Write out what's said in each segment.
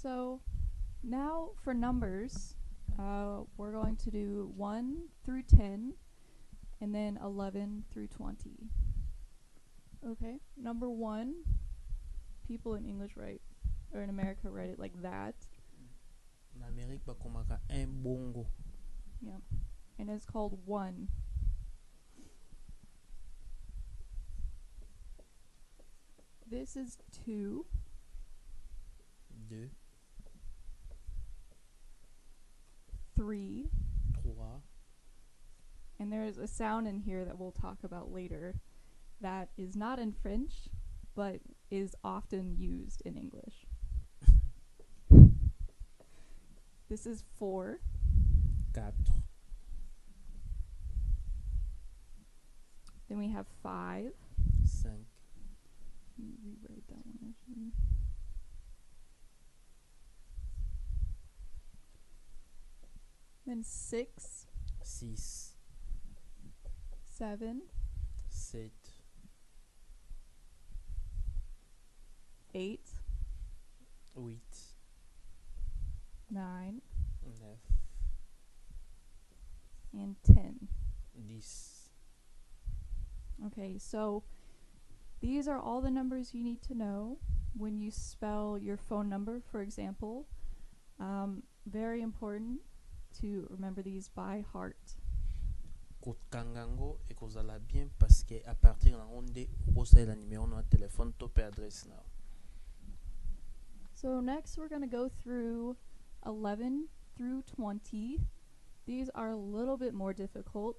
So now for numbers, we're going to do 1 through 10 and then 11 through 20. Okay, number 1, people in English write, or in America write it like that. En Amérique, bakomaka un bongo. Yeah, and it's called 1. This is 2. 2, 3. 3, And there's a sound in here that we'll talk about later that is not in French, but is often used in English. This is 4. 4, Then we have 5. 5, Let me rewrite that one actually. Then 6, 6, 7, 7, 8, 8, 9, 9, and 10. 10. Okay, so these are all the numbers you need to know when you spell your phone number, for example. Very important to remember these by heart. Kotangango ekozala bien parce que à partir na onde okosalela numéro na téléphone to pe adresse na. So next we're going to go through 11 through 20. These are a little bit more difficult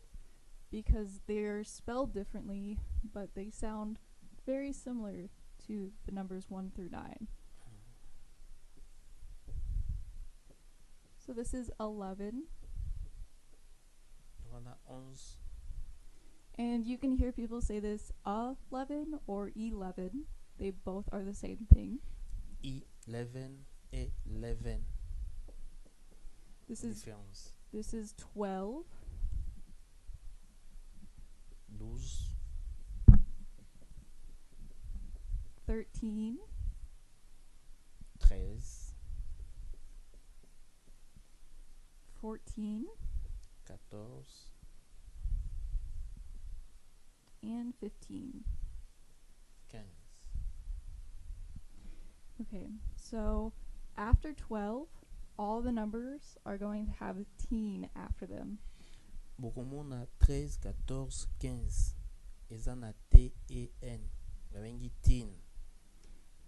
because they're spelled differently, but they sound very similar to the numbers 1 through 9. So this is 11. On a 11. And you can hear people say this 11 or 11. They both are the same thing. 11, 11. This Différence. is 12. 12, 13, 13, 14, 14, and 15. 15. Okay, so after 12, all the numbers are going to have teen after them. Bokomona 13, 14, 15. Eza na T E N. Babengi teen.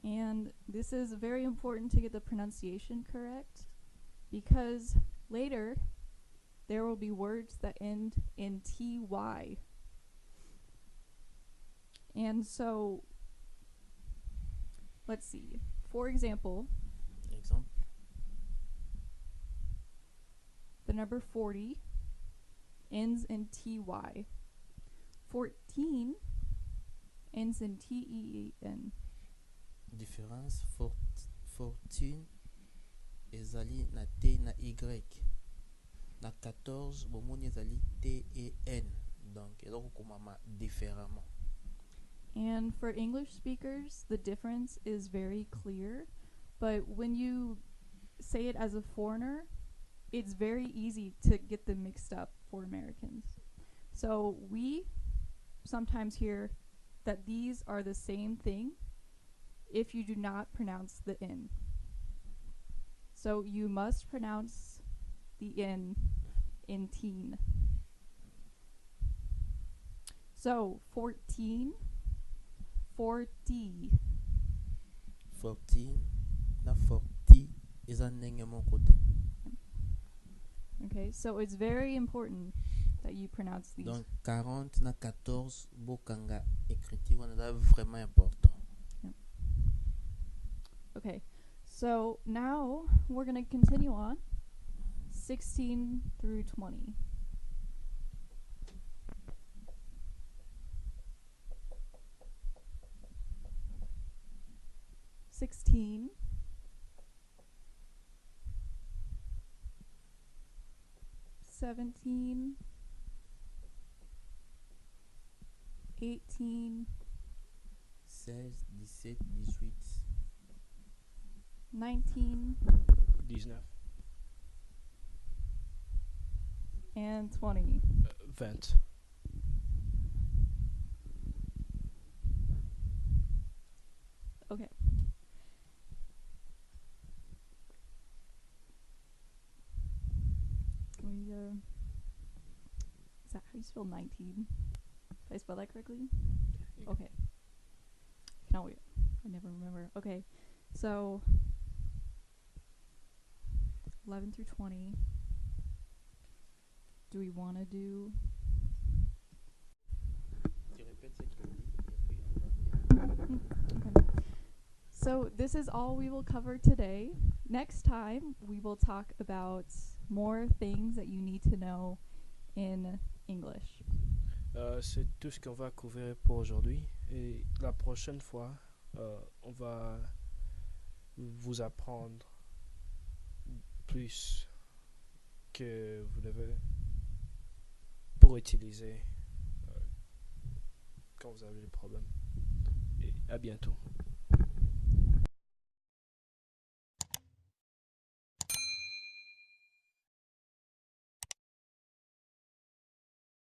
And this is very important to get the pronunciation correct because later there will be words that end in TY. And so, let's see. For example, the number 40 ends in TY. 14 ends in TEN. Différence 14 ezali na T na Y. Na 14 bomoni ezali T E N. Donc eloko komama différemment. And for English speakers, the difference is very clear. But when you say it as a foreigner, it's very easy to get them mixed up for Americans. So we sometimes hear that these are the same thing if you do not pronounce the N. So you must pronounce the N in teen. So 14, 40. 14 na 40 eza ndenge moko te. Okay, so it's very important that you pronounce these. Donc 40 na 14 bokanga écriture wana eza vraiment important. Yep. Okay, so now we're going to continue on 16 through 20. $16, 17, 18, 16, 17, 18, 19, 19, and 20. 20. Okay. Is that how you spell 19? Did I spell that correctly? Okay. No, I never remember. Okay. So 11 through 20. Do we want to do? Tu répètes ce qu'il dit et puis on va. Okay. So this is all we will cover today. Next time we will talk about more things that you need to know in English. C'est tout ce qu'on va couvrir pour aujourd'hui. Et la prochaine fois, on va vous apprendre plus que vous devez pour utiliser quand vous avez des problèmes. Et à bientôt.